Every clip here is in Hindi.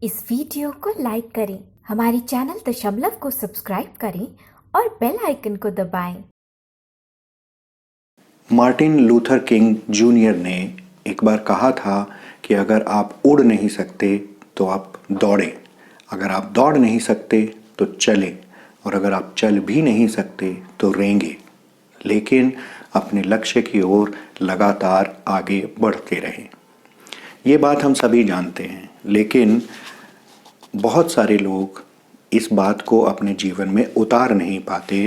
इस वीडियो को लाइक करें, हमारे चैनल दशमलव को सब्सक्राइब करें और बेल आइकन को दबाएं। मार्टिन लूथर किंग जूनियर ने एक बार कहा था कि अगर आप उड़ नहीं सकते तो आप दौड़ें, अगर आप दौड़ नहीं सकते तो चलें, और अगर आप चल भी नहीं सकते तो रेंगे, लेकिन अपने लक्ष्य की ओर लगातार आगे बढ़ते रहें। ये बात हम सभी जानते हैं, लेकिन बहुत सारे लोग इस बात को अपने जीवन में उतार नहीं पाते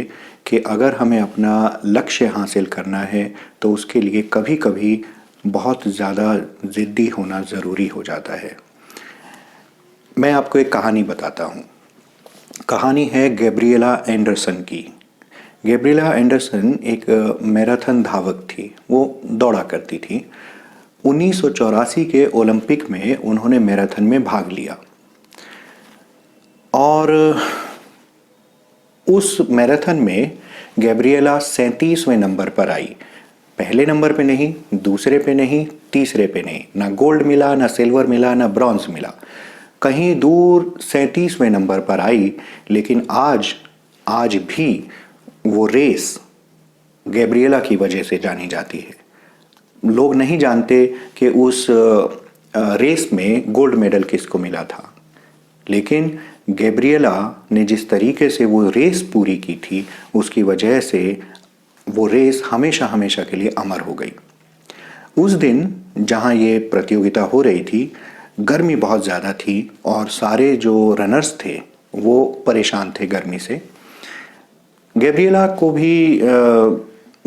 कि अगर हमें अपना लक्ष्य हासिल करना है तो उसके लिए कभी कभी बहुत ज़्यादा ज़िद्दी होना ज़रूरी हो जाता है। मैं आपको एक कहानी बताता हूँ। कहानी है गैब्रिएला एंडरसन की। गैब्रिएला एंडरसन एक मैराथन धावक थी, वो दौड़ा करती थी। 1984 के ओलंपिक में उन्होंने मैराथन में भाग लिया और उस मैराथन में गैब्रिएला 37वें नंबर पर आई। पहले नंबर पे नहीं, दूसरे पे नहीं, तीसरे पे नहीं, ना गोल्ड मिला, ना सिल्वर मिला, ना ब्रॉन्ज मिला, कहीं दूर 37वें नंबर पर आई। लेकिन आज भी वो रेस गैब्रिएला की वजह से जानी जाती है। लोग नहीं जानते कि उस रेस में गोल्ड मेडल किसको मिला था, लेकिन गैब्रिएला ने जिस तरीके से वो रेस पूरी की थी, उसकी वजह से वो रेस हमेशा हमेशा के लिए अमर हो गई। उस दिन जहाँ ये प्रतियोगिता हो रही थी, गर्मी बहुत ज़्यादा थी और सारे जो रनर्स थे वो परेशान थे गर्मी से। गैब्रिएला को भी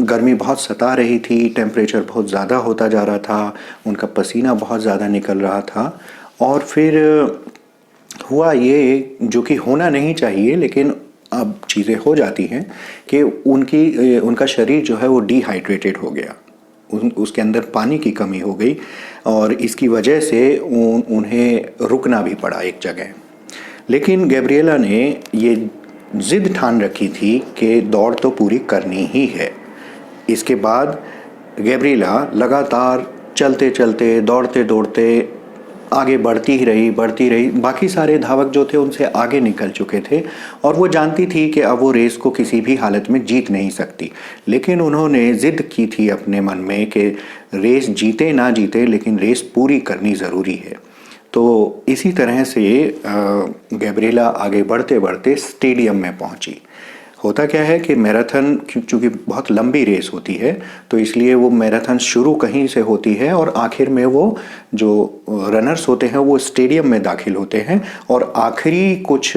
गर्मी बहुत सता रही थी, टेम्परेचर बहुत ज़्यादा होता जा रहा था, उनका पसीना बहुत ज़्यादा निकल रहा था। और फिर हुआ ये, जो कि होना नहीं चाहिए लेकिन अब चीज़ें हो जाती हैं, कि उनका शरीर जो है वो डिहाइड्रेटेड हो गया, उसके अंदर पानी की कमी हो गई और इसकी वजह से उन्हें रुकना भी पड़ा एक जगह। लेकिन गैब्रिएला ने ये जिद ठान रखी थी कि दौड़ तो पूरी करनी ही है। इसके बाद गैब्रिएला लगातार चलते चलते, दौड़ते दौड़ते आगे बढ़ती ही रही। बाकी सारे धावक जो थे उनसे आगे निकल चुके थे और वो जानती थी कि अब वो रेस को किसी भी हालत में जीत नहीं सकती। लेकिन उन्होंने ज़िद की थी अपने मन में कि रेस जीते ना जीते, लेकिन रेस पूरी करनी ज़रूरी है। तो इसी तरह से गैब्रिएला आगे बढ़ते बढ़ते स्टेडियम में पहुंची। होता क्या है कि मैराथन चूँकि बहुत लंबी रेस होती है, तो इसलिए वो मैराथन शुरू कहीं से होती है और आखिर में वो जो रनर्स होते हैं वो स्टेडियम में दाखिल होते हैं और आखिरी कुछ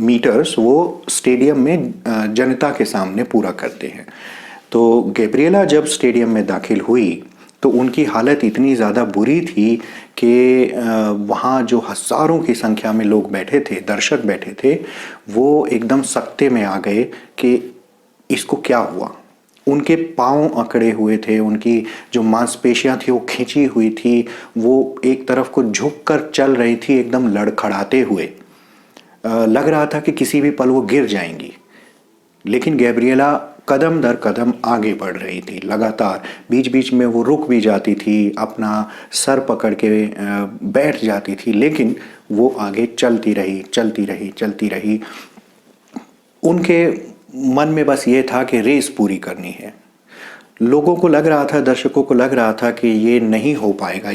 मीटर्स वो स्टेडियम में जनता के सामने पूरा करते हैं। तो गैब्रिएला जब स्टेडियम में दाखिल हुई तो उनकी हालत इतनी ज़्यादा बुरी थी कि वहाँ जो हज़ारों की संख्या में लोग बैठे थे, दर्शक बैठे थे, वो एकदम सकते में आ गए कि इसको क्या हुआ। उनके पाँव अकड़े हुए थे, उनकी जो मांसपेशियाँ थी वो खिंची हुई थी, वो एक तरफ को झुक कर चल रही थी एकदम लड़खड़ाते हुए। लग रहा था कि किसी भी पल वो गिर जाएंगी। लेकिन गैब्रिएला कदम दर कदम आगे बढ़ रही थी लगातार। बीच बीच में वो रुक भी जाती थी, अपना सर पकड़ के बैठ जाती थी, लेकिन वो आगे चलती रही। उनके मन में बस ये था कि रेस पूरी करनी है। लोगों को लग रहा था, दर्शकों को लग रहा था कि ये नहीं हो पाएगा,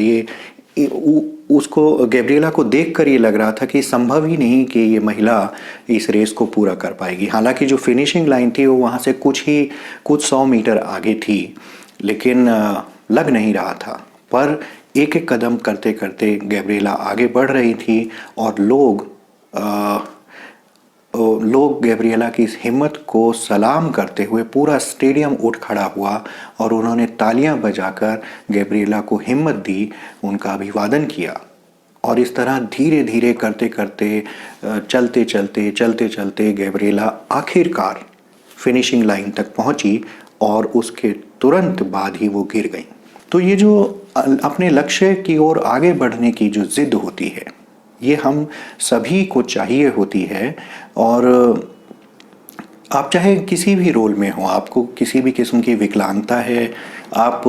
उसको गैब्रिएला को देखकर ये लग रहा था कि संभव ही नहीं कि ये महिला इस रेस को पूरा कर पाएगी। हालांकि जो फिनिशिंग लाइन थी वो वहाँ से कुछ 100 मीटर आगे थी, लेकिन लग नहीं रहा था। पर एक एक कदम करते करते गैब्रिएला आगे बढ़ रही थी और लोग गैब्रिएला की इस हिम्मत को सलाम करते हुए पूरा स्टेडियम उठ खड़ा हुआ और उन्होंने तालियां बजाकर गैब्रिएला को हिम्मत दी, उनका अभिवादन किया। और इस तरह धीरे धीरे करते चलते गैब्रिएला आखिरकार फिनिशिंग लाइन तक पहुंची और उसके तुरंत बाद ही वो गिर गई। तो ये जो अपने लक्ष्य की ओर आगे बढ़ने की जो जिद होती है, ये हम सभी को चाहिए होती है। और आप चाहे किसी भी रोल में हो, आपको किसी भी किस्म की विकलांगता है, आप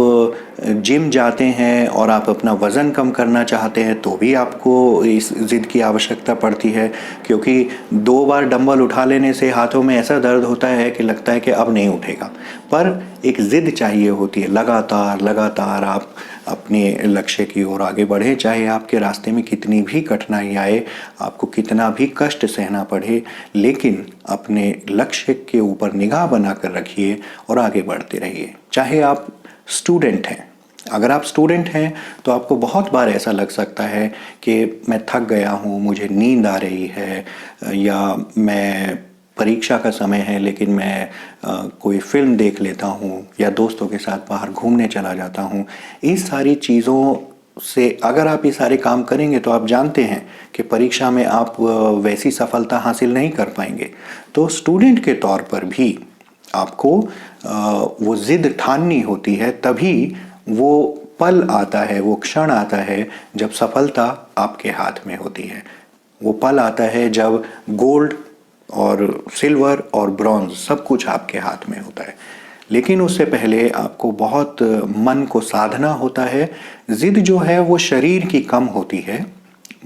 जिम जाते हैं और आप अपना वज़न कम करना चाहते हैं तो भी आपको इस ज़िद की आवश्यकता पड़ती है, क्योंकि 2 बार डंबल उठा लेने से हाथों में ऐसा दर्द होता है कि लगता है कि अब नहीं उठेगा। पर एक ज़िद चाहिए होती है, लगातार लगातार आप अपने लक्ष्य की ओर आगे बढ़ें, चाहे आपके रास्ते में कितनी भी कठिनाई आए, आपको कितना भी कष्ट सहना पड़े, लेकिन अपने लक्ष्य के ऊपर निगाह बनाकर रखिए और आगे बढ़ते रहिए। चाहे आप स्टूडेंट हैं, अगर आप स्टूडेंट हैं तो आपको बहुत बार ऐसा लग सकता है कि मैं थक गया हूँ, मुझे नींद आ रही है, या मैं परीक्षा का समय है लेकिन मैं कोई फिल्म देख लेता हूँ या दोस्तों के साथ बाहर घूमने चला जाता हूँ। इस सारी चीज़ों से अगर आप ये सारे काम करेंगे तो आप जानते हैं कि परीक्षा में आप वैसी सफलता हासिल नहीं कर पाएंगे। तो स्टूडेंट के तौर पर भी आपको वो ज़िद ठाननी होती है, तभी वो पल आता है, वो क्षण आता है जब सफलता आपके हाथ में होती है। वो पल आता है जब गोल्ड और सिल्वर और ब्रॉन्ज सब कुछ आपके हाथ में होता है। लेकिन उससे पहले आपको बहुत मन को साधना होता है। ज़िद जो है वो शरीर की कम होती है,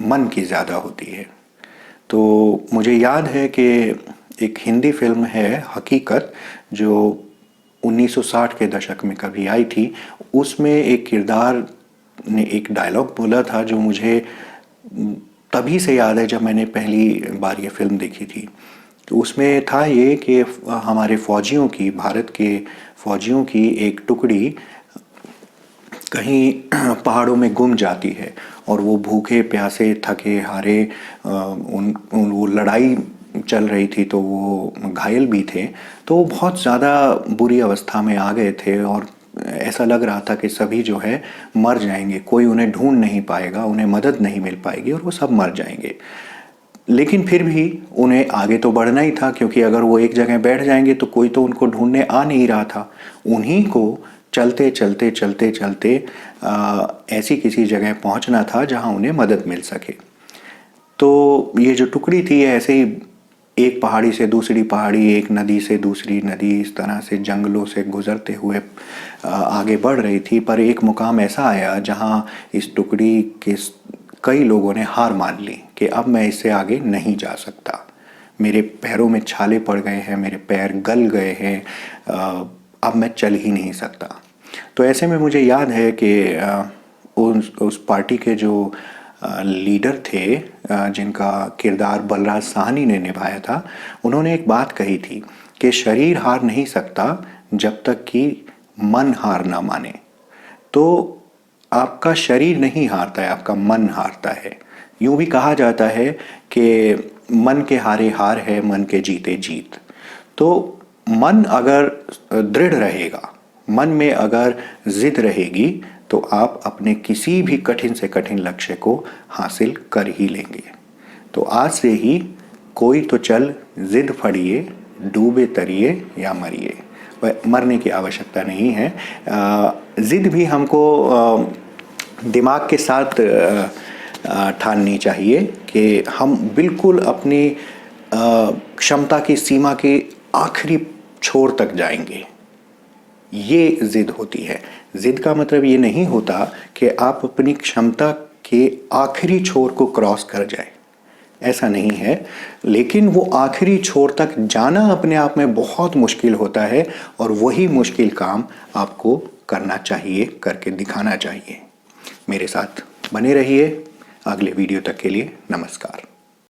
मन की ज़्यादा होती है। तो मुझे याद है कि एक हिंदी फिल्म है हकीकत, जो 1960 के दशक में कभी आई थी। उसमें एक किरदार ने एक डायलॉग बोला था जो मुझे तभी से याद है जब मैंने पहली बार ये फिल्म देखी थी। तो उसमें था ये कि हमारे फौजियों की, भारत के फौजियों की एक टुकड़ी कहीं पहाड़ों में गुम जाती है और वो भूखे प्यासे थके हारे, वो लड़ाई चल रही थी तो वो घायल भी थे, तो वो बहुत ज़्यादा बुरी अवस्था में आ गए थे और ऐसा लग रहा था कि सभी जो है मर जाएंगे, कोई उन्हें ढूंढ नहीं पाएगा, उन्हें मदद नहीं मिल पाएगी और वो सब मर जाएंगे। लेकिन फिर भी उन्हें आगे तो बढ़ना ही था, क्योंकि अगर वो एक जगह बैठ जाएंगे तो कोई तो उनको ढूंढने आ नहीं रहा था। उन्हीं को चलते चलते चलते चलते ऐसी किसी जगह पहुंचना था जहां उन्हें मदद मिल सके। तो ये जो टुकड़ी थी ऐसे ही एक पहाड़ी से दूसरी पहाड़ी, एक नदी से दूसरी नदी, इस तरह से जंगलों से गुजरते हुए आगे बढ़ रही थी। पर एक मुकाम ऐसा आया जहां इस टुकड़ी के कई लोगों ने हार मान ली कि अब मैं इससे आगे नहीं जा सकता, मेरे पैरों में छाले पड़ गए हैं, मेरे पैर गल गए हैं, अब मैं चल ही नहीं सकता। तो ऐसे में मुझे याद है कि उस पार्टी के जो लीडर थे, जिनका किरदार बलराज साहनी ने निभाया था, उन्होंने एक बात कही थी कि शरीर हार नहीं सकता जब तक कि मन हार ना माने। तो आपका शरीर नहीं हारता है, आपका मन हारता है। यूं भी कहा जाता है कि मन के हारे हार है, मन के जीते जीत। तो मन अगर दृढ़ रहेगा, मन में अगर जिद रहेगी, तो आप अपने किसी भी कठिन से कठिन लक्ष्य को हासिल कर ही लेंगे। तो आज से ही कोई तो चल जिद फड़िए, डूबे तरिए या मरिए। मरने की आवश्यकता नहीं है। जिद भी हमको दिमाग के साथ ठाननी चाहिए कि हम बिल्कुल अपनी क्षमता की सीमा के आखिरी छोर तक जाएंगे। ये जिद होती है। जिद का मतलब ये नहीं होता कि आप अपनी क्षमता के आखिरी छोर को क्रॉस कर जाए, ऐसा नहीं है। लेकिन वो आखिरी छोर तक जाना अपने आप में बहुत मुश्किल होता है और वही मुश्किल काम आपको करना चाहिए, करके दिखाना चाहिए। मेरे साथ बने रहिए। अगले वीडियो तक के लिए नमस्कार।